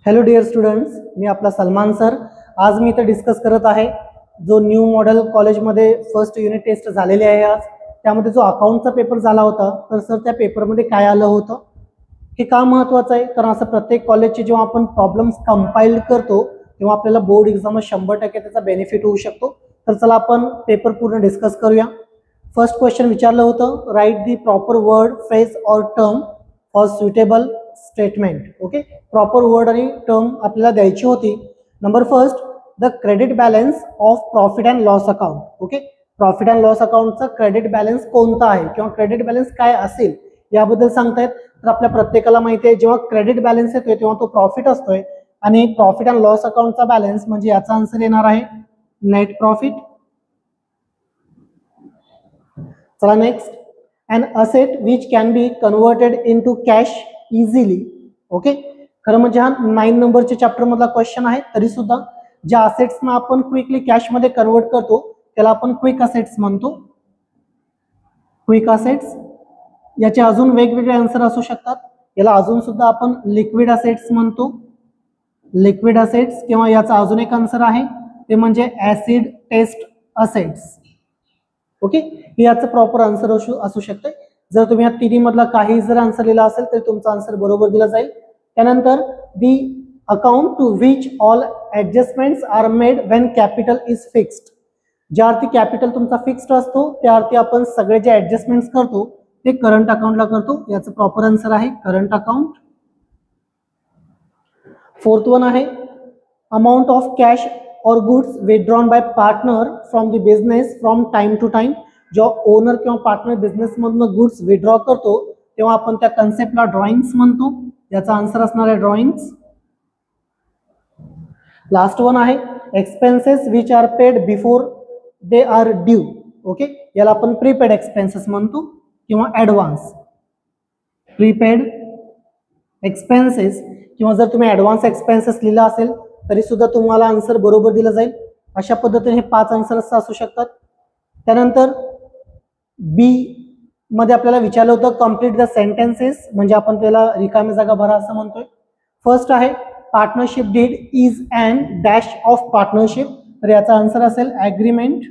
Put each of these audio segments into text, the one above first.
Hello dear students, मी आपला Salman sir. आज मी इथे डिस्कस करत आहे जो न्यू मॉडेल कॉलेजमध्ये फर्स्ट युनिट टेस्ट झालेली आहे. आज त्यामध्ये जो अकाउंटचा पेपर झाला होता, तर सर त्या पेपरमध्ये काय आलं होतं हे का महत्त्वाचं आहे, कारण असं प्रत्येक कॉलेजचे जेव्हा आपण प्रॉब्लेम्स कंपाइल करतो तेव्हा आपल्याला बोर्ड एक्झामला 100% त्याचा बेनिफिट होऊ शकतो. तर चला आपण पेपर पूर्ण डिस्कस करूया. फर्स्ट क्वेश्चन विचारलं होतं, write the proper word, phrase or term for suitable statement. Okay, proper word आणि टर्म आपल्याला द्यायची होती. Number first, the credit balance of profit and loss account. Okay, profit and loss अकाउंटचा credit balance कोणता आहे किंवा क्रेडिट बॅलन्स काय असेल याबद्दल सांगतायत. तर आपल्या प्रत्येकाला माहिती आहे, जेव्हा क्रेडिट बॅलन्स येतोय तेव्हा तो प्रॉफिट असतोय आणि प्रॉफिट अँड लॉस अकाउंटचा बॅलन्स म्हणजे याचा आन्सर येणार आहे नेट प्रॉफिट. चला next, an asset which can be converted into cash easily. Okay, खरं म्हणजे हा 9 नंबरच्या चॅप्टर मधला क्वेश्चन आहे. तरी सुद्धा ज्या असेट्सना आपण क्विकली कॅश मध्ये कन्वर्ट करतो त्याला आपण क्विक असेट्स म्हणतो. क्विक असेट्स याचे अजून वेगवेगळे आन्सर असू शकतात. याला अजून सुद्धा आपण लिक्विड असेट्स म्हणतो. लिक्विड असेट्स किंवा याचा अजून एक आन्सर आहे ते म्हणजे ऍसिड टेस्ट असेट्स. ओके, हे याचं प्रॉपर आन्सर असू शकते. जर तुम्ही या तिन्ही मधला काही जर आन्सर लिहिला असेल तर तुमचा आन्सर बरोबर दिला जाईल. त्यानंतर the account to which all adjustments are made when capital is fixed. ज्या अर्थी कॅपिटल तुमचा फिक्स्ड असतो त्या अर्थी आपण सगळे जे ऍडजस्टमेंट्स करतो ते करंट अकाउंटला करतो. याचं प्रॉपर आन्सर आहे करंट अकाउंट. फोर्थ वन आहे, amount of cash or goods withdrawn by partner from the business from time to time. जेव्हा ओनर किंवा पार्टनर बिझनेस मधून गुड्स विथड्रॉ करतो तेव्हा आपण त्या कन्सेप्टला ड्रॉइंग्स म्हणतो. याचा आन्सर असणार आहे ड्रॉइंग्स. लास्ट वन आहे, expenses which are paid before they are due. Okay, याला आपण प्रीपेड एक्सपेन्सेस म्हणतो किंवा ऍडव्हान्स. प्रीपेड एक्सपेन्सेस किंवा जर तुम्ही ऍडव्हान्स एक्सपेन्सेस लिहिला असेल तरी सुद्धा तुम्हाला आन्सर बरोबर दिला जाईल. अशा पद्धतीने हे 5 आन्सर्स असू शकतात. त्यानंतर बी मध्ये आपल्याला विचारलं होतं कम्प्लीट द सेंटेन्सेस, म्हणजे आपण त्याला रिकामी जागा भरा असं म्हणतोय. फर्स्ट आहे, partnership deed is and dash of partnership. तर याचा आन्सर असेल ऍग्रीमेंट.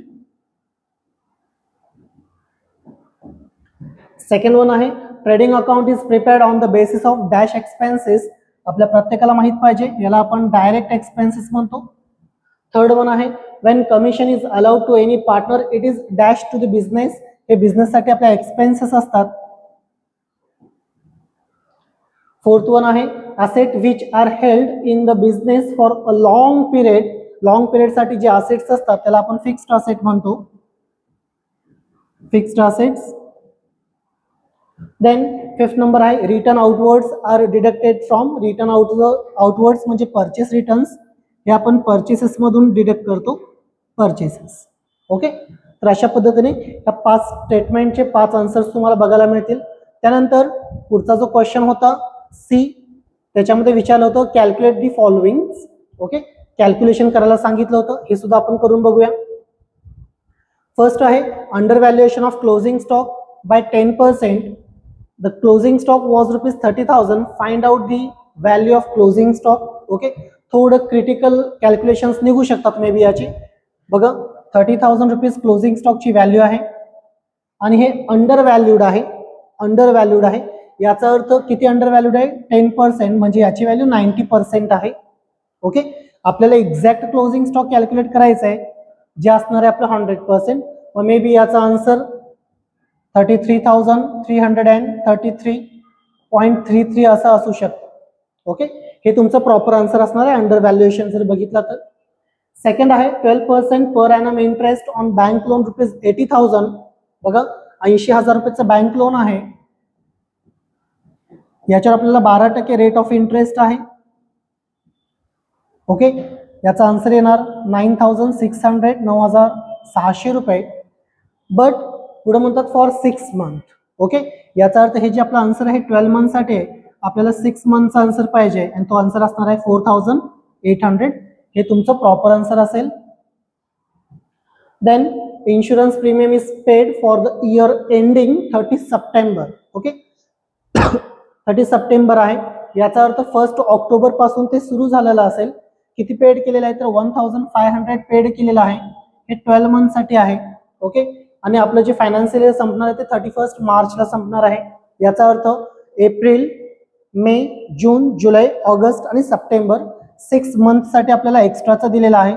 सेकंड वन आहे, trading account is prepared on the basis of dash expenses. आपल्या प्रत्येकाला माहित पाहिजे याला आपण डायरेक्ट एक्सपेन्सेस म्हणतो. थर्ड वन आहे, when commission is allowed to any partner it is dash to the business. हे बिझनेस साठी आपल्या एक्सपेन्सेस असतात. फोर्थ वन आहे, asset which are held in the business for a long period. Long period साठी जे assets असतात त्याला आपण फिक्स्ड असेट म्हणतो. Fixed assets. Then fifth number आहे, return outwards are deducted from. Return outwards म्हणजे परचेस रिटर्न्स, हे आपण परचेसेस मधून डिडक्ट करतो. परचेसेस. ओके, तर अशा पद्धतीने या 5 स्टेटमेंटचे 5 आन्सर्स तुम्हाला बघायला मिळतील. त्यानंतर पुढचा जो क्वेश्चन होता सी, त्याच्यामध्ये विचारलं होतं calculate the following. Okay, calculation करायला सांगितलं होतं, हे सुद्धा आपण करून बघूया. फर्स्ट आहे, undervaluation of closing stock by 10%. The closing stock was ₹30,000. Find out the value of closing stock. Okay, थोडं क्रिटिकल कॅल्क्युलेशन्स निघू शकतात मे बी याची. बघा, ₹30,000 क्लोजिंग स्टॉकची व्हॅल्यू आहे आणि हे अंडर व्हॅल्यूड आहे. अंडर व्हॅल्यूड आहे याचा अर्थ किती अंडर व्हॅल्यूड आहे? 10%, म्हणजे याची व्हॅल्यू 90% आहे. ओके, आपल्याला एक्झॅक्ट क्लोजिंग स्टॉक कॅल्क्युलेट करायचं आहे जे असणार आहे आपलं 100%. मग मे बी याचा आन्सर 33,333.33 असं असू शकतं. ओके, हे तुमचं प्रॉपर आन्सर असणार आहे अंडर व्हॅल्युएशन जर बघितलं तर. सेकंड आहे, 12% per annum interest on bank loan ₹80,000. बघा, 80,000 रुपयाचं बँक लोन आहे, याच्यावर आपल्याला 12% रेट ऑफ इंटरेस्ट आहे. ओके, याचा आन्सर येणार 9,600, 9,600 रुपये. बट पुढे म्हणतात फॉर 6 मंथ. ओके, याचा अर्थ हे जे आपला आन्सर आहे 12 मंथ साठी आहे, आपल्याला 6 मंथचा आन्सर पाहिजे आणि तो आन्सर असणार आहे 4,800. हे तुमचं प्रॉपर आन्सर असेल. Then insurance premium is paid for the year ending 30 September. Okay, 30 September आहे याचा अर्थ 1 ऑक्टोबर पासून ते सुरू झालेलं असेल. किती पेड केलेलं आहे तर 1500 पेड केलेलं आहे. हे 12 मंथ साठी आहे. ओके, आणि आपलं जे फायनान्शियल इयर संपणार आहे ते 31 मार्चला संपणार आहे. याचा अर्थ एप्रिल, मे, जून, जुलै, ऑगस्ट आणि सप्टेंबर 6 मंथसाठी आपल्याला एक्स्ट्राचा दिलेला आहे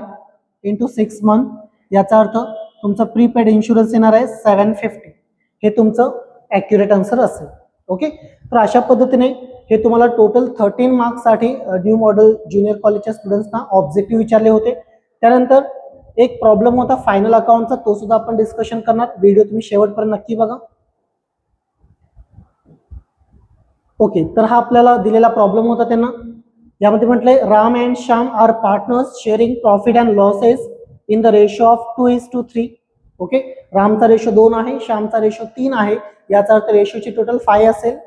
इंटू 6 मंथ. याचा अर्थ तुमचं प्रीपेड इन्शुरन्स येणार आहे 750. हे तुमचं ॲक्युरेट आन्सर असेल. ओके, तर अशा पद्धतीने हे तुम्हाला टोटल 13 मार्क्ससाठी न्यू मॉडेल ज्युनियर कॉलेजच्या स्टुडंट्सना ऑब्जेक्टिव्ह विचारले होते. त्यानंतर एक प्रॉब्लेम होता फायनल अकाउंटचा, तो सुद्धा आपण डिस्कशन करणार. व्हिडिओ तुम्ही शेवटपर्यंत नक्की बघा. ओके, तर हा आपल्याला दिलेला प्रॉब्लेम होता त्यांना. यामध्ये म्हटलंय Ram and Shyam are partners sharing profit and losses in the ratio of 2:3. Okay, रामचा रेशो 2 आहे, श्यामचा रेशो 3 आहे. याचा अर्थ रेशोची टोटल 5 असेल.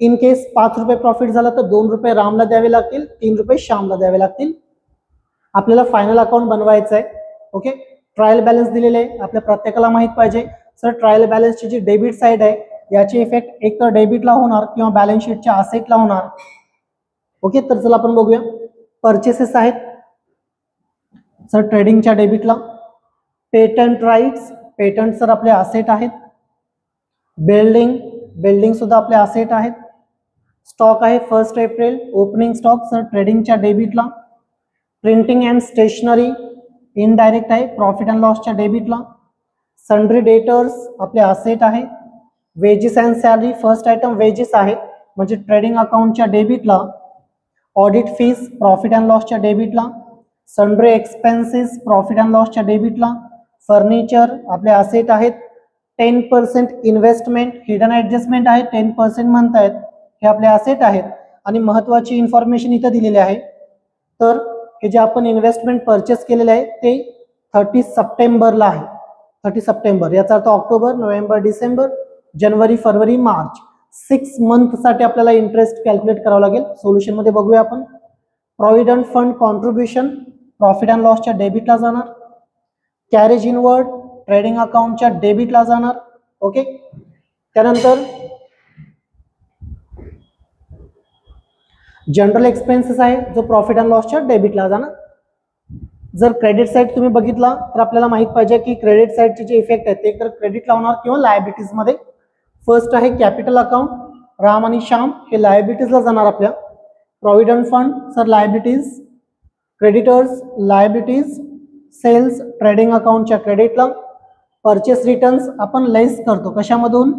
इन केस 5 रुपये प्रॉफिट झाला तर 2 रुपये रामला द्यावे लागतील, 3 रुपये श्यामला द्यावे लागतील. आपल्याला फायनल अकाउंट बनवायचं आहे. ओके, ट्रायल बॅलन्स दिलेले आहे, आपल्या प्रत्येकाला माहित पाहिजे. सर ट्रायल बॅलन्सची जी डेबिट साईड आहे याची इफेक्ट एक तर डेबिटला होणार किंवा बॅलन्स शीटच्या असेटला होणार. ओके, तर चला आपण बघूया. परचेसेस आहेत सर ट्रेडिंगच्या डेबिटला. पेटंट राईट्स, पेटंट सर आपले असेट आहेत. बिल्डिंग सुद्धा आपले असेट आहेत. स्टॉक आहे 1 एप्रिल, ओपनिंग स्टॉक सर ट्रेडिंगच्या डेबिटला. प्रिंटिंग अँड स्टेशनरी इनडायरेक्ट आहे, प्रॉफिट अँड लॉसच्या डेबिटला. सन्ड्री डेटर्स आपले असेट आहे. Wedges and salary first item wages आहे म्हणजे ट्रेडिंग अकाउंटच्या डेबिटला. ऑडिट फीस प्रॉफिट अँड लॉसच्या डेबिटला. सन्ड्री एक्सपेन्सेस प्रॉफिट अँड लॉसच्या डेबिटला. फर्निचर आपले असेट आहेत. 10% इन्व्हेस्टमेंट हिडन ॲडजस्टमेंट आहे, 10% म्हणतायत, हे आपले असेट आहेत. आणि महत्त्वाची इन्फॉर्मेशन इथं दिलेली आहे. तर हे जे आपण इन्व्हेस्टमेंट परचेस केलेले आहे ते 30 सप्टेंबरला आहे. 30 सप्टेंबर याचा अर्थ ऑक्टोबर, नोव्हेंबर, डिसेंबर, जानेवारी, फरवरी, मार्च 6 मंथसाठी आपल्याला इंटरेस्ट कॅल्क्युलेट करावं लागेल. सोल्युशनमध्ये बघूया आपण. Provident fund contribution profit and लॉसच्या डेबिटला जाणार. कॅरेज इनवर्ड ट्रेडिंग अकाउंटच्या डेबिटला जाणार. ओके, त्यानंतर जनरल एक्सपेन्सेस आहे जो प्रॉफिट अँड लॉसच्या डेबिटला जाणार. जर क्रेडिट साईड तुम्ही बघितला तर आपल्याला माहित पाहिजे की क्रेडिट साईडचे जे इफेक्ट आहेत ते एकतर क्रेडिटला होणार किंवा लायबिलिटीज मध्ये. फर्स्ट आहे कॅपिटल अकाउंट, राम आणि श्याम हे लायबिलिटीजला जाणार आपल्या. Provident fund sir liabilities. Creditors liabilities. Sales trading अकाउंटच्या क्रेडिटला. परचेस रिटर्न्स आपण लेस करतो, कशामधून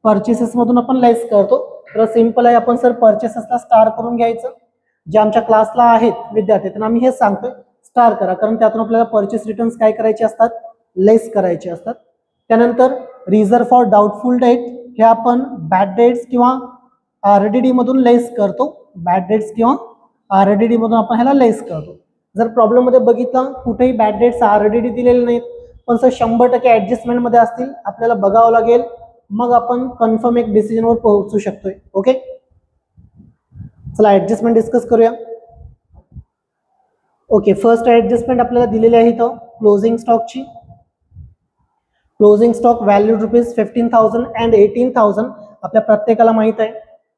परचेसेस मधून आपण लेस करतो. तर सिंपल आहे, आपण सर परचेसेसला स्टार करून घ्यायचं. जे आमच्या क्लासला आहेत विद्यार्थी त्यांना मी हे सांगतोय स्टार करा, कारण त्यातून आपल्याला परचेस रिटर्न्स काय करायचे असतात, लेस करायचे असतात. त्यानंतर रिझर्व फॉर डाऊटफुल डेट हे आपण बॅड डेट्स किंवा RDD मधून लेस करतो. बॅड डेट्स किंवा RDD मधून आपण ह्याला लेस करतो. जर प्रॉब्लेम मध्ये बघितलं कुठेही बॅड डेट्स RDD दिलेले नाहीत पण सर 100% ऍडजस्टमेंट मध्ये असतील, आपल्याला बघावं लागेल, मग आपण कन्फर्म एक डिसिजनवर पोहोचू शकतोय. ओके, चला ऍडजस्टमेंट डिस्कस करूया. ओके, फर्स्ट ऍडजस्टमेंट आपल्याला दिलेली आहे इथं क्लोजिंग स्टॉकची. क्लोजिंग स्टॉक व्हॅल्यू ₹15,000 अँड 18,000 आपल्या प्रत्येकाला माहित आहे.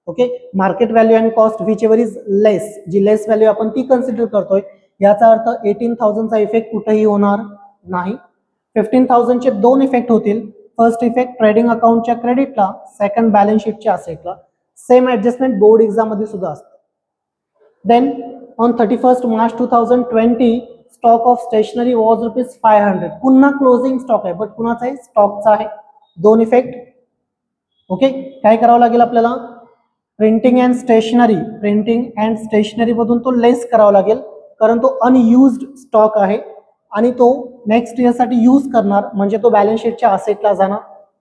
Okay, market value and cost whichever is less, जी लेस व्हॅल्यू आपण ती कन्सिडर करतोय. याचा अर्थ 18,000चा इफेक्ट कुठेही होणार नाही. 15,000 चे 2 इफेक्ट होतील. फर्स्ट इफेक्ट ट्रेडिंग अकाउंटच्या क्रेडिटला, सेकंड बॅलन्स शीटच्या असेटला. सेम ऍडजस्टमेंट बोर्ड एक्झाम मध्ये सुद्धा असतं. Then on 31 March 2020 stock of stationery was ₹500. पुन्हा क्लोजिंग स्टॉक आहे बट कुणाचा आहे, स्टॉकचा आहे. 2 इफेक्ट. ओके, काय करावं लागेल आपल्याला, प्रिंटिंग अँड स्टेशनरी मधून तो लेस करावा लागेल कारण तो अनयुज्ड स्टॉक आहे आणि तो नेक्स्ट इयर साठी यूज करणार म्हणजे तो बॅलन्स शीटच्या असेटला जाणार.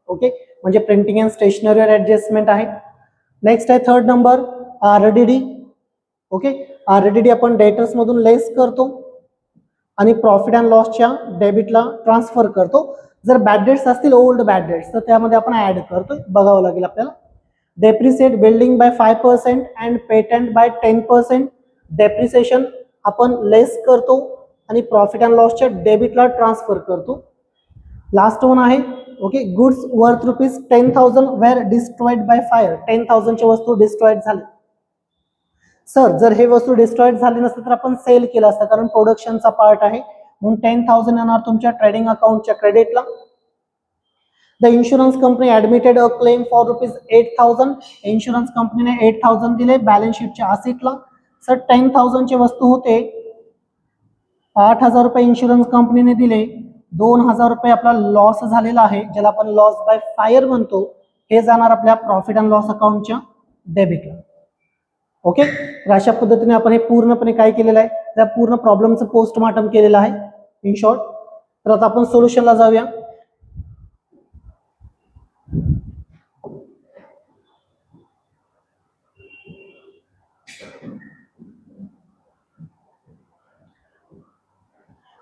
ओके, म्हणजे प्रिंटिंग अँड स्टेशनरीवर ऍडजस्टमेंट आहे. नेक्स्ट आहे third number RDD. Okay, RDD आपण डेटर्स मधून लेस करतो आणि प्रॉफिट अँड लॉसच्या डेबिटला ट्रान्सफर करतो. जर बॅड डेट्स असतील, ओल्ड बॅड डेट्स, तर त्यामध्ये आपण ऍड करतो, बघावं लागेल आपल्याला. Depreciate building by 5% and patent by 10%. Depreciation आपण लेस करतो आणि प्रॉफिट अँड लॉसच्या डेबिटला ट्रान्सफर करतो. लास्ट वन आहे okay, goods worth ₹10,000 were destroyed by fire. 10,000च्या वस्तू डिस्ट्रॉइड झाले. सर जर हे वस्तू डिस्ट्रॉइड झाली नसते तर आपण सेल केलं असतं, कारण प्रोडक्शनचा पार्ट आहे, म्हणून 10,000 येणार तुमच्या ट्रेडिंग अकाउंटच्या क्रेडिटला. The insurance company admitted a claim for ₹8,000. Insurance कंपनीने 8,000 दिले बॅलन्स शीटच्या असेटला. सर 10,000 चे वस्तू होते, 8,000 रुपये इन्शुरन्स कंपनीने दिले, 2,000 रुपये आपला लॉस झालेला आहे, ज्याला आपण लॉस बाय फायर म्हणतो, हे जाणार आपल्या प्रॉफिट अँड लॉस अकाउंटच्या डेबिटला. ओके, तर अशा पद्धतीने आपण हे पूर्णपणे काय केलेलं आहे, त्या पूर्ण प्रॉब्लेमचं पोस्टमार्टम केलेलं आहे इन शॉर्ट. तर आता आपण सोल्युशनला जाऊया.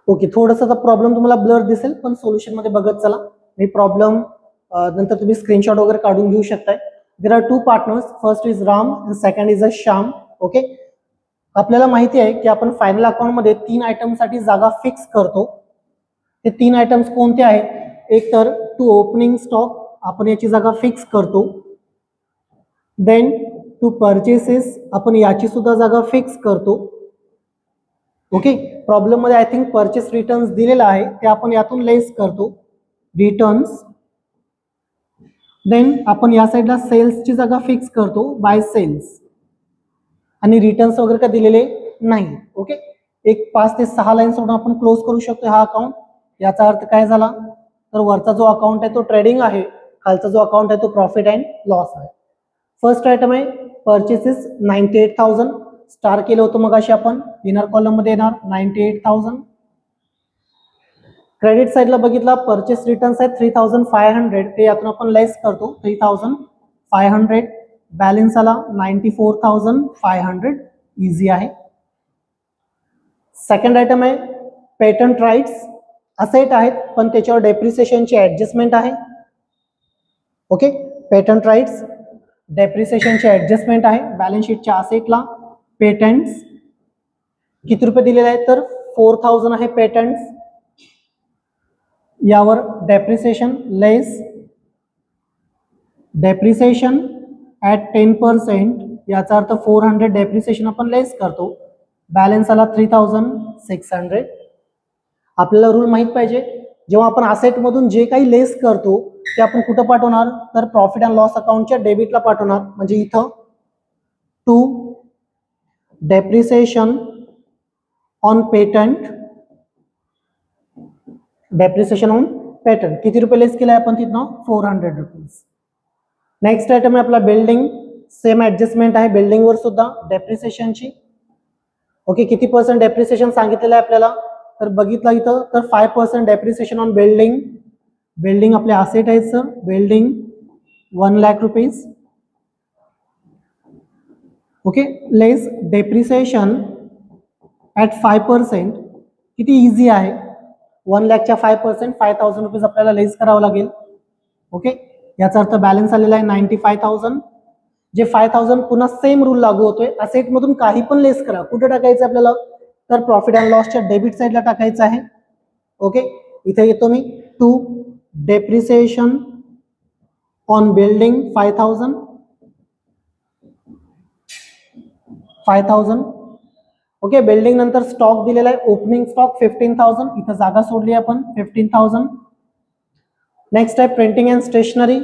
ओके, थोडासा प्रॉब्लेम तुम्हाला ब्लर दिसेल, पण सोल्युशन मध्ये बघत चला. मी प्रॉब्लेम नंतर तुम्ही स्क्रीनशॉट वगैरे काढून घेऊ शकताय. There are 2 partners, first is Ram and second is a Shyam. Okay, आपल्याला माहिती आहे की आपण फायनल अकाउंट मध्ये 3 आयटमसाठी जागा फिक्स करतो. ते 3 आयटम्स कोणते आहेत? एक तर टू ओपनिंग स्टॉक, आपण याची जागा फिक्स करतो. देन टू परचेसेस, आपण याची सुद्धा जागा फिक्स करतो. ओके, प्रॉब्लेम मध्ये आय थिंक परचेस रिटर्न्स दिलेला आहे, ते आपण यातून लेस करतो रिटर्न्स. देन आपण या साईडला सेल्सची जागा फिक्स करतो बाय सेल्स, आणि रिटर्न्स वगैरे काय दिलेले नाही. ओके, एक 5 ते 6 लाईन सोडून आपण क्लोज करू शकतो हा अकाउंट. याचा अर्थ काय झाला, तर वरचा जो अकाउंट आहे तो ट्रेडिंग आहे, खालचा जो अकाउंट आहे तो प्रॉफिट अँड लॉस आहे. फर्स्ट आयटम आहे परचेसेस 98,000, स्टार केलं होतं मग अशी आपण, इनर कॉलम मध्ये येणार 98,000. क्रेडिट साईडला बघितला परचेस रिटर्न्स आहेत 3,500, ते यातून आपण लेस करतो 3,500. बॅलन्स आला 94,500, इझी आहे. सेकंड आयटम आहे पेटंट राईट्स, असेट आहेत पण त्याच्यावर डेप्रिसिएशनची ऍडजस्टमेंट आहे. ओके, पेटंट राईट्स डेप्रिसिएशनची ऍडजस्टमेंट आहे बॅलन्स शीटच्या असेटला. पेटंट्स किती रुपये दिलेले आहेत, तर 4,000 आहे पेटंट्स. यावर डेप्रिसिएशन लेस, डेप्रिसिएशन ॲट 10%, याचा अर्थ 400 डेप्रिसिएशन आपण लेस करतो. बॅलन्स आला 3,600. आपल्याला रूल माहित पाहिजे, जेव्हा आपण असेट मधून जे काही लेस करतो ते आपण कुठं पाठवणार, तर प्रॉफिट अँड लॉस अकाउंटच्या डेबिटला पाठवणार. म्हणजे इथं to depreciation on patent, depreciation on patent किती रुपये लेस केलाय आपण तिथनं, 400 रुपीज. नेक्स्ट आयटम आहे आपला बिल्डिंग, सेम ऍडजस्टमेंट आहे बिल्डिंग वर सुद्धा डेप्रिसिएशनची. ओके, किती % डेप्रिसिएशन सांगितलेलं आहे आपल्याला, तर बघितलं इथं तर 5% डेप्रिसिएशन ऑन बिल्डिंग. बिल्डिंग आपले असेट आहेत sir, building 1 lakh rupees. Okay, less depreciation at 5%, किती इझी आहे, 1 लाखच्या 5% 5,000 रुपीज आपल्याला लेस करावं लागेल. ओके, याचा अर्थ बॅलन्स आलेला आहे 95,000. जे 5,000 पुन्हा सेम रूल लागू होतोय, असेट मधून काही पण लेस करा, कुठे टाकायचं आपल्याला, तर प्रॉफिट अँड लॉसच्या डेबिट साईडला टाकायचं आहे. ओके, इथे येतो मी, to depreciation on building 5,000. Okay, building नंतर स्टॉक दिलेला आहे, ओपनिंग स्टॉक 15,000, इथं जागा सोडली आपण 15,000. नेक्स्ट आहे प्रिंटिंग अँड स्टेशनरी,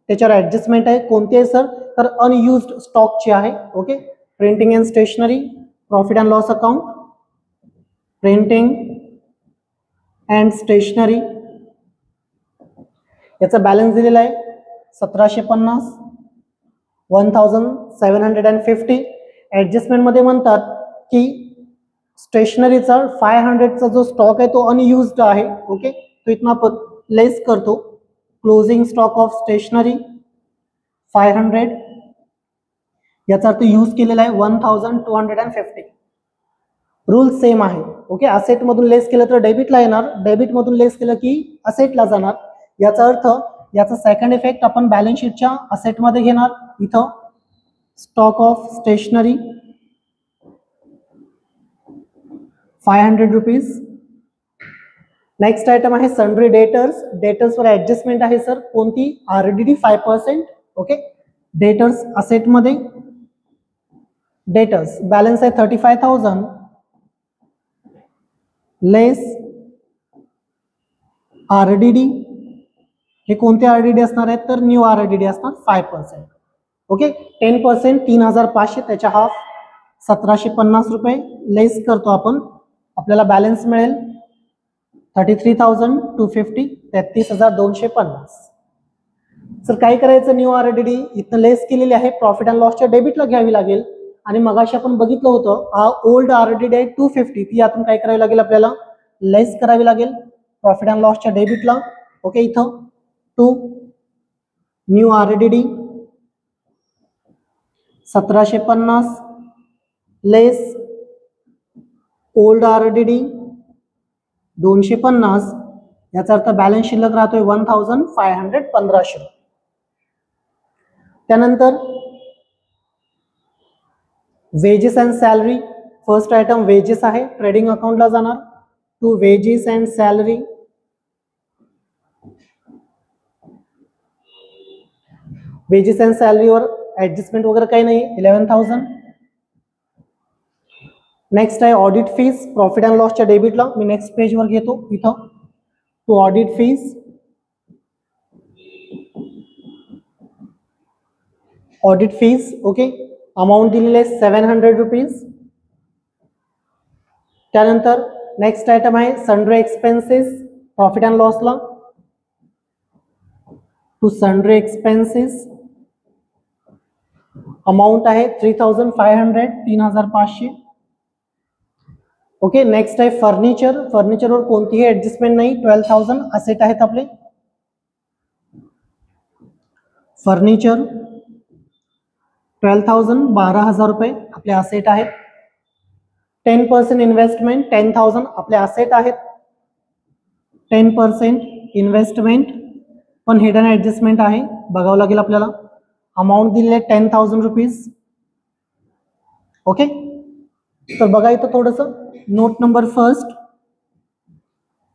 त्याच्यावर ऍडजस्टमेंट आहे, कोणती आहे सर, तर अनयुज्ड स्टॉकची आहे. Okay, printing and stationery profit and loss account, printing and stationery, याचा बॅलन्स दिलेला आहे 1,750, 1,750. ऍडजस्टमेंट मध्ये म्हणतात की स्टेशनरीचा 500चा जो स्टॉक आहे तो अनयुज्ड आहे. ओके, तो इथनं आपण लेस करतो. क्लोजिंग स्टॉक ऑफ स्टेशनरी 500, याचा अर्थ यूज केलेला आहे 1,250. रूल सेम आहे. ओके, असेट मधून लेस केलं तर डेबिटला येणार, डेबिट मधून लेस केलं की असेटला जाणार. याचा अर्थ याचा सेकंड इफेक्ट आपण बॅलन्स शीटच्या असेट मध्ये घेणार. इथं stock of stationery 500 rupees. Next item आहे सन्ड्री डेटर्स, डेटर्स वर ऍडजस्टमेंट आहे सर, कोणती, RDD 5%. ओके, डेटर्स असेट मध्ये डेटर्स बॅलन्स आहे 35,000 लेस RDD. हे कोणते RDD असणार आहेत तर न्यू RDD असणार 5%. ओके 10% 3,500 त्याच्या हाफ 1,750 रुपये लेस करतो आपण, आपल्याला बॅलन्स मिळेल 33,250 33,250. सर काय करायचं, न्यू RDD इथं लेस केलेली आहे, प्रॉफिट अँड लॉसच्या डेबिटला घ्यावी लागेल. आणि मगाशी आपण बघितलं होतं ओल्ड RDD आहे 250, ती यातून काय करावी लागेल आपल्याला लेस करावी लागेल प्रॉफिट अँड लॉसच्या डेबिटला. ओके इथं to new RDD 1,750 less old RDD 250, याचा अर्थ बॅलन्स शिल्लक राहतोय 1,515. त्यानंतर wages and salary, first item wages आहे, ट्रेडिंग अकाउंटला जाणार. To wages and salary, wages and सॅलरीवर ऍडजस्टमेंट वगैरे काही नाही, 11,000. नेक्स्ट आहे ऑडिट फीज, प्रॉफिट अँड लॉसच्या डेबिटला मी नेक्स्ट पेजवर घेतो इथं. To audit fees, audit fees okay amount दिलेली आहे 700 रुपीज. त्यानंतर नेक्स्ट आयटम आहे सन्ड्री एक्सपेन्सेस, प्रॉफिट अँड लॉसला टू सन्ड्री एक्सपेन्सेस अमाऊंट आहे 3,500 3,500. ओके नेक्स्ट आहे फर्निचर, फर्निचरवर कोणतीही ऍडजस्टमेंट नाही, 12,000 असेट आहेत आपले. फर्निचर 12,000 12,000 रुपये आपले असेट आहेत. 10% इन्व्हेस्टमेंट 10,000 आपले असेट आहेत. 10% इन्व्हेस्टमेंट पण हिडन ऍडजस्टमेंट आहे, बघावं लागेल आपल्याला. अमाऊंट दिलेली आहे 10,000 रुपीज. ओके तर बघा इथं थोडंसं नोट नंबर फर्स्ट,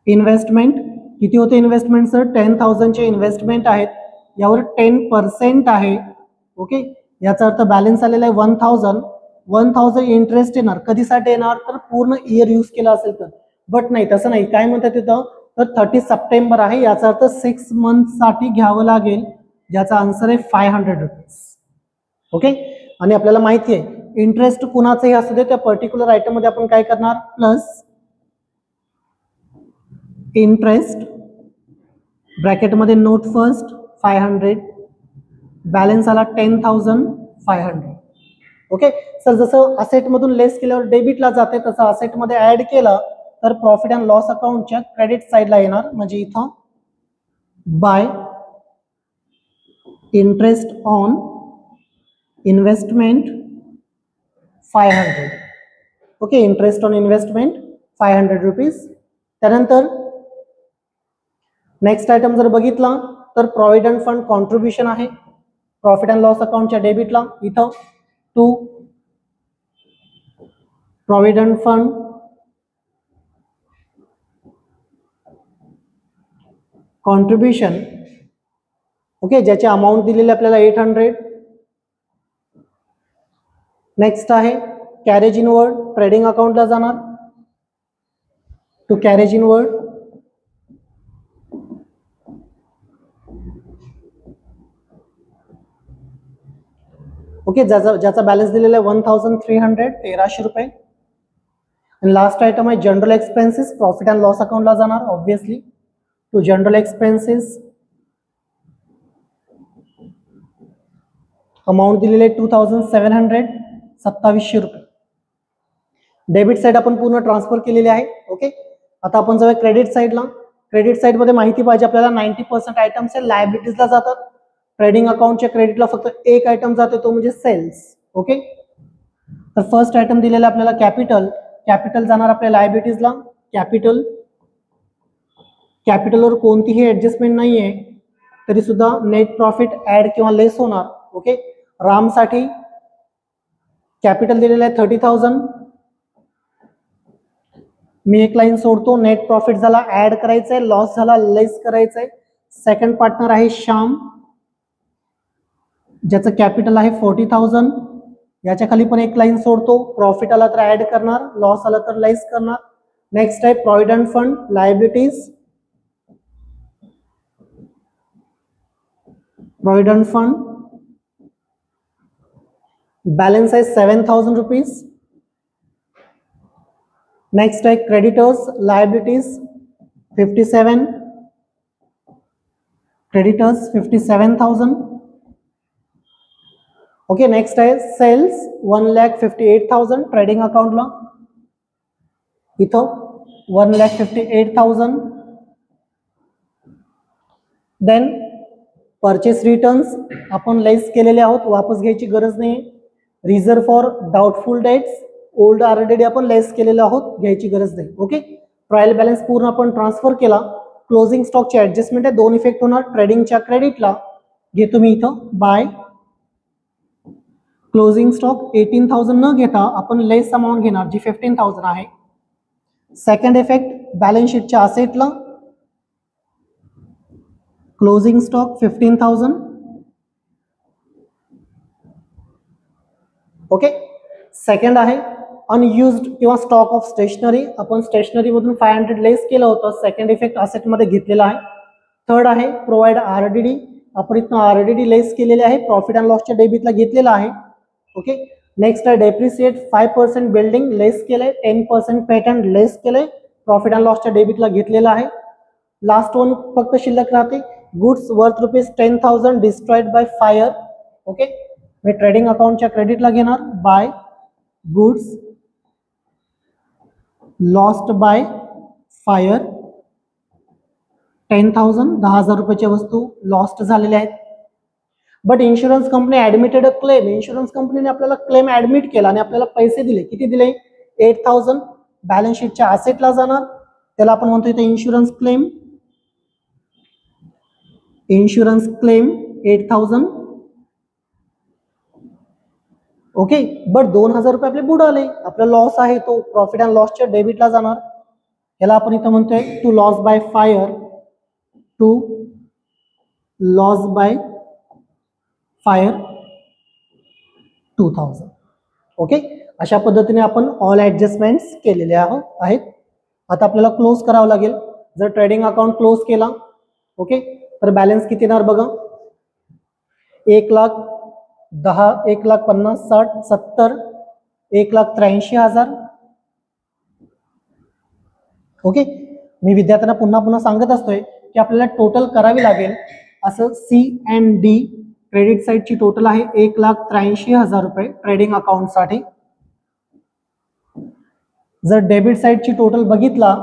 इन्व्हेस्टमेंट किती होते इन्व्हेस्टमेंट सर 10,000चे इन्व्हेस्टमेंट आहेत, यावर 10% आहे. ओके याचा अर्थ बॅलन्स आलेला आहे 1,000. 1,000 इंटरेस्ट येणार, कधीसाठी येणार तर पूर्ण इयर यूज केला असेल तर, बट नाही तसं नाही. काय म्हणतात तिथं तर 30 सप्टेंबर आहे, याचा अर्थ 6 मंथसाठी घ्यावं लागेल, ज्याचा आन्सर आहे 500 रुपीज. ओके आणि आपल्याला माहिती आहे इंटरेस्ट कुणाचंही असू दे त्या पर्टिक्युलर आयटम मध्ये आपण काय करणार प्लस इंटरेस्ट ब्रॅकेटमध्ये नोट फर्स्ट 500 बॅलन्स आला 10,500. ओके सर जसं असेट मधून लेस केल्यावर डेबिटला जाते तसं असेट मध्ये ऍड केलं तर प्रॉफिट अँड लॉस अकाउंटच्या क्रेडिट साइडला येणार, म्हणजे इथं by interest on investment 500. Okay interest on investment 500 rupees. त्यानंतर नेक्स्ट आयटम जर बघितला तर प्रॉव्हिडंट फंड कॉन्ट्रीब्युशन आहे प्रॉफिट अँड लॉस अकाउंटच्या डेबिटला. इथं to provident fund contribution okay ज्याची अमाऊंट दिलेली आपल्याला 800. नेक्स्ट आहे कॅरेज इनवर्ड, ट्रेडिंग अकाउंटला जाणार. टू कॅरेज इनवर्ड ओके ज्याचा बॅलन्स दिलेला आहे 1,300 1300 रुपये. आणि लास्ट आयटम आहे general expenses, profit and loss अकाउंटला जाणार obviously. To general expenses amount दिलेली आहे 2,700 2700 रुपये. डेबिट साइड आपण पूर्ण ट्रान्सफर केलेली आहे. ओके आता आपण जाऊया क्रेडिट साइडला. क्रेडिट साइड मध्ये माहिती पाहिजे आपल्याला 90% आयटम्स हे लायबिलिटीजला जातात. ट्रेडिंग अकाउंटच्या क्रेडिटला फक्त एक आयटम जाते तो म्हणजे सेल्स. ओके तर फर्स्ट आयटम दिलेला आपल्याला कॅपिटल, कॅपिटल जाणार आपल्या लायबिलिटीजला. कॅपिटल कॅपिटलवर कोणतीही ऍडजस्टमेंट नाहीये तरी सुद्धा नेट प्रॉफिट ऍड किंवा लेस होणार. ओके रामसाठी कॅपिटल दिलेलं आहे 30,000. मी एक लाईन सोडतो, नेट प्रॉफिट झाला ऍड करायचंय, लॉस झाला लेस करायचंय. सेकंड पार्टनर आहे श्याम ज्याचं कॅपिटल आहे 40,000. याच्या खाली पण एक लाईन सोडतो, प्रॉफिट आला तर ऍड करणार, लॉस आला तर लेस करणार. नेक्स्ट आहे provident fund liabilities, provident fund balance आहे 7,000 रुपीज. नेक्स्ट आहे creditors liabilities 57, creditors 57,000. Okay, next आहे सेल्स 1,58,000 ट्रेडिंग अकाउंटला, इथं 1,58,000. देन परचेस रिटर्न्स आपण लेस केलेले आहोत, वापस घ्यायची गरज नाही. Reserve for doubtful debts old already आपण लेस केलेले आहोत, घ्यायची गरज नाही. ओके, ट्रायल बॅलन्स पूर्ण आपण ट्रान्सफर केला. क्लोजिंग स्टॉकची ऍडजस्टमेंट आहे, 2 इफेक्ट होणार. ट्रेडिंगच्या क्रेडिटला घेतो मी इथं बाय क्लोजिंग स्टॉक 18,000 न घेता आपण लेस अमाऊंट घेणार जी 15,000 आहे. सेकंड इफेक्ट बॅलन्स शीटच्या असेटला क्लोजिंग स्टॉक 15,000. ओके, सेकंड आहे अनयुज्ड किंवा स्टॉक ऑफ स्टेशनरी, आपण स्टेशनरी मधून 500 लेस केलं होतं, सेकंड इफेक्ट असेट मध्ये घेतलेला आहे. थर्ड आहे प्रोव्हाइड आरडीडी, आपण इथं आरडीडी लेस केलेले आहे, प्रॉफिट अँड लॉसच्या डेबिटला घेतलेला आहे. ओके, नेक्स्ट आहे डेप्रिसिएट 5% बिल्डिंग लेस केलंय, 10% पेटंट लेस केलंय, प्रॉफिट अँड लॉसच्या डेबिटला घेतलेला आहे. लास्ट वन फक्त शिल्लक राहते goods worth ₹10,000 destroyed by fire. Okay, मी ट्रेडिंग अकाउंटच्या क्रेडिटला घेणार by goods lost by fire 10,000, 10,000 रुपयाच्या वस्तू लॉस्ट झालेल्या आहेत. But insurance company admitted a claim, insurance कंपनीने आपल्याला क्लेम ऍडमिट केला आणि आपल्याला पैसे दिले. किती दिले? 8,000. बॅलन्स शीटच्या असेटला जाणार, त्याला आपण म्हणतो इथे insurance claim, insurance claim 8,000. Okay, but 2,000 रुपये आपले बुडाले, आपला लॉस आहे तो प्रॉफिट अँड लॉसच्या डेबिटला जाणार. याला आपण इथं म्हणतोय to loss by fire, to loss by fire 2,000. Okay, अशा पद्धतीने आपण ऑल ऍडजस्टमेंट्स केलेले आहेत. आता आपल्याला क्लोज करावं लागेल. जर ट्रेडिंग अकाउंट क्लोज केला, ओके, तर बॅलन्स किती येणार बघा, 1,10,000, 1,50,000, 60, 70, 1,83,000. ओके, मी विद्यार्थ्यांना पुन्हा पुन्हा सांगत असतोय की आपल्याला टोटल करावी लागेल. असं C&D क्रेडिट साईडची टोटल आहे 1,83,000 रुपये ट्रेडिंग अकाउंट साठी. जर डेबिट साईडची टोटल बघितला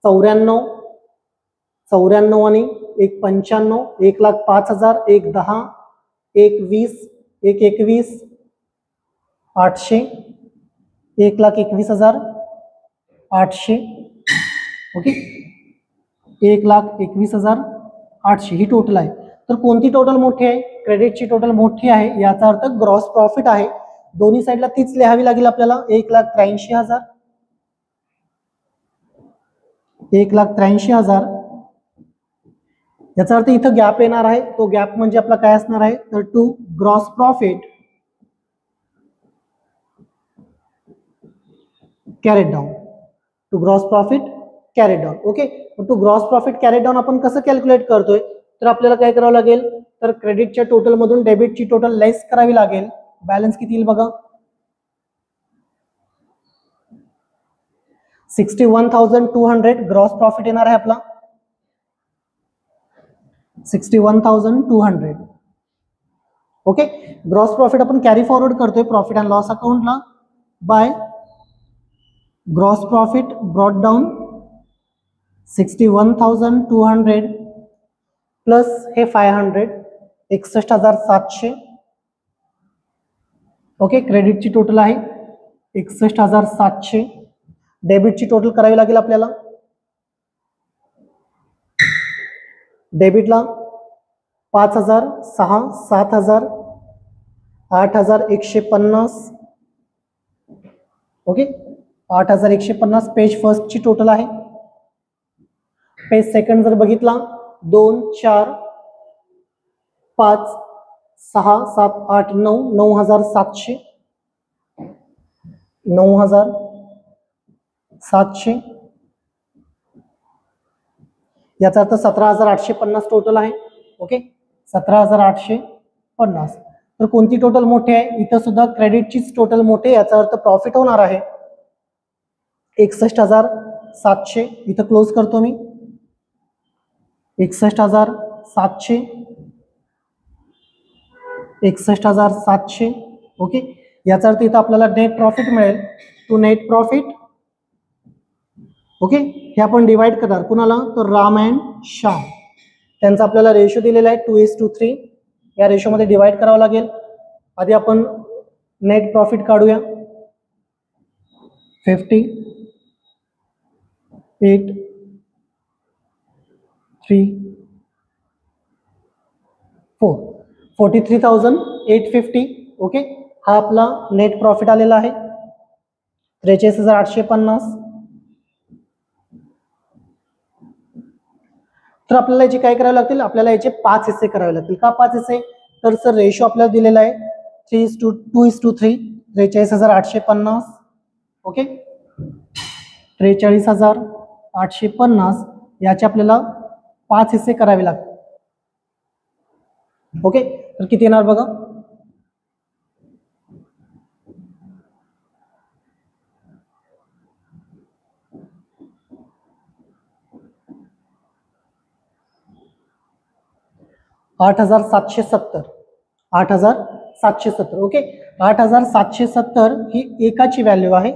94 आणि 1,95, 1,05,000, 1,10, 1,20, 1,21, 800, 1,21,800. ओके, 1,21,800 ही टोटल आहे. तर कोणती टोटल मोठी आहे? क्रेडिटची टोटल मोठी आहे, याचा अर्थ ग्रॉस प्रॉफिट आहे. दोन्ही साईडला तीच लिहावी लागेल आपल्याला, 1,83,000, 1,83,000. याचा अर्थ इथं गॅप येणार आहे, तो गॅप म्हणजे आपला काय असणार आहे, तर to gross profit carried down, to gross profit carried down. Okay, to gross profit carried down आपण कसं कॅल्क्युलेट करतोय, तर आपल्याला काय करावं लागेल, तर क्रेडिटच्या टोटल मधून डेबिटची टोटल लेस करावी लागेल. बॅलन्स किती येईल बघा, 61,200 ग्रॉस प्रॉफिट येणार आहे आपला, 61,200. ओके, ग्रॉस प्रॉफिट आपण कॅरी फॉरवर्ड करतोय प्रॉफिट अँड लॉस अकाउंटला by gross profit brought down 61,200 plus हे 500, 61,700. ओके, क्रेडिटची टोटल आहे 61,700. डेबिटची टोटल करावी लागेल आपल्याला. डेबिटला 5,000, 6, 7,000, 8,150. ओके, 8,150 पेज फर्स्टची टोटल आहे. पेज सेकंड जर बघितला 2, 4, 5, 6 7 8 9 9700 9700 याचा अर्थ 17,850 टोटल आहे. ओके 17,850. तर कोणती टोटल मोठी आहे? इथं सुद्धा क्रेडिटचीच टोटल मोठी, याचा अर्थ प्रॉफिट होणार आहे 61,700. इथं क्लोज करतो मी 61,700 61,700. ओके याचा अर्थ इथं आपल्याला नेट प्रॉफिट मिळेल. टू नेट प्रॉफिट ओके हे आपण डिवाइड करणार कुणाला? तर राम अँड श्याम. त्यांचा आपल्याला रेशो दिलेला आहे 2:3. या रेशोमध्ये डिवाइड करावं लागेल. आधी आपण नेट प्रॉफिट काढूया. 50 8 3 4 43,850. ओके हा आपला नेट प्रॉफिट आलेला आहे 43,850. तर आपल्याला याचे काय करावे लागतील? आपल्याला याचे 5 हिस्से करावे लागतील. का 5 हिस्से? तर सर रेशो आपल्याला दिलेला आहे 3:2:3 43,850. ओके 43,850 याचे आपल्याला 5 हिस्से करावे लागतील. ओके तर किती येणार बघा? $8,770. 8,770. ओके 8,770 ही एकाची व्हॅल्यू आहे.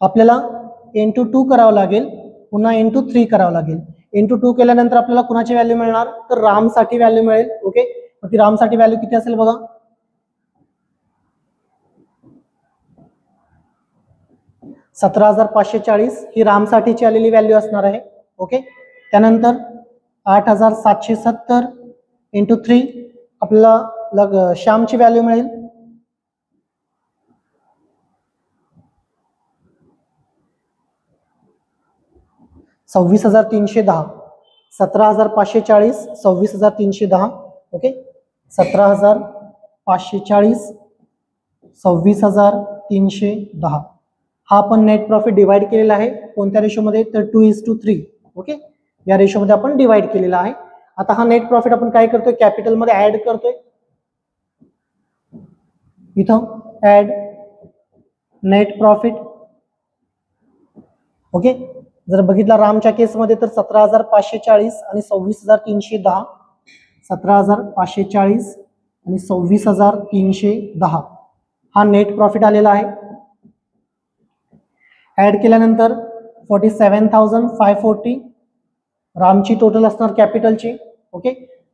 आपल्याला इंटू 2 करावं लागेल, पुन्हा इंटू 3 करावं लागेल. इंटू 2 केल्यानंतर आपल्याला कुणाची व्हॅल्यू मिळणार? तर रामसाठी व्हॅल्यू मिळेल. ओके मग ती रामसाठी व्हॅल्यू किती असेल बघा? 17,540 ही रामसाठीची आलेली व्हॅल्यू असणार आहे. ओके त्यानंतर 8,770 इंटू 3 आपल्याला श्यामची व्हॅल्यू मिळेल 26,310. 17,540 26,310. ओके 17,540 26,310 हा आपण नेट प्रॉफिट डिवाइड केलेला आहे. कोणत्या रेशोमध्ये? तर 2:3. ओके या रेशोमध्ये आपण डिवाइड केलेला आहे. आता हा नेट प्रॉफिट आपण काय करतोय? कॅपिटल मध्ये ऍड करतोय. इथं ऍड नेट प्रॉफिट. ओके जर बघितला रामच्या केसमध्ये तर 17,540 आणि 26,310. 17,540 आणि 26,310 हा नेट प्रॉफिट आलेला आहे. ऍड केल्यानंतर 47,540 रामची टोटल असणार कॅपिटलची. ओके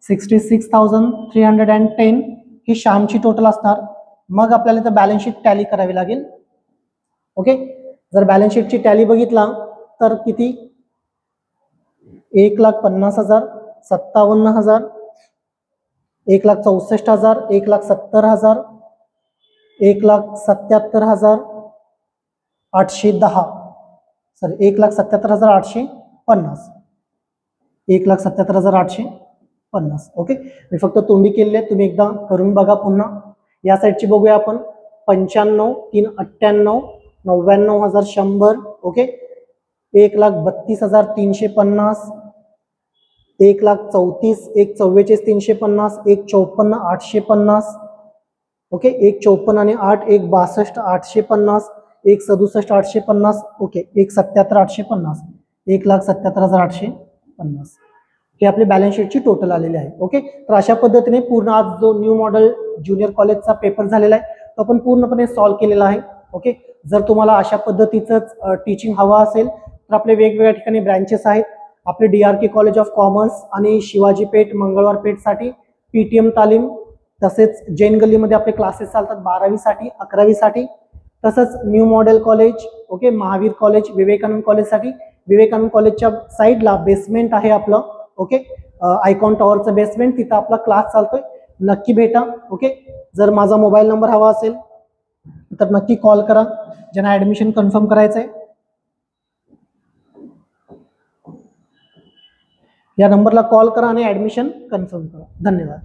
66,310 ही श्यामची टोटल असणार. मग आपल्याला इथं बॅलन्स शीट टॅली करावी लागेल. ओके जर बॅलन्स शीटची टॅली बघितला तर किती? 1,50,000 57,000 1,64,000 1,70,000 1,77,000 810 सॉरी 1,77,850 1,77,850. ओके मी फक्त तोंडी केलेले तुम्ही एकदा करून बघा. पुन्हा या साईडची बघूया आपण. 95 3 98 99,100. ओके 1,32,350 1,34 1,44,350 1,54,850. ओके 1,54 आणि 8 1,62,850 1,67,850. ओके 1,77,850 1,77,850 हे आपले बॅलन्स शीटची टोटल आलेली आहे. ओके तर अशा पद्धतीने पूर्ण आज जो न्यू मॉडेल ज्युनियर कॉलेजचा पेपर झालेला आहे तो आपण पूर्णपणे सॉल्व्ह केलेला आहे. ओके जर तुम्हाला अशा पद्धतीचंच टीचिंग हवं असेल तर आपले वेगवेगळ्या ठिकाणी ब्रँचेस आहेत. आपले DRK कॉलेज ऑफ कॉमर्स आणि शिवाजी पेठ मंगळवार पेठसाठी PTM तालीम, तसेच जैन गल्लीमध्ये आपले क्लासेस चालतात 12वी साठी 11वी साठी. तसंच new model college okay Mahavir college Vivekananda कॉलेजसाठी विवेकानंद कॉलेजच्या साईडला बेसमेंट आहे आपलं. ओके आयकॉन टॉवरचं बेसमेंट तिथं आपला क्लास चालतोय. नक्की भेटा. ओके जर माझा मोबाईल नंबर हवा असेल तर नक्की कॉल करा ज्यांना ऍडमिशन कन्फर्म करायचं आहे. या नंबरला कॉल करा आणि ऍडमिशन कन्फर्म करा. धन्यवाद.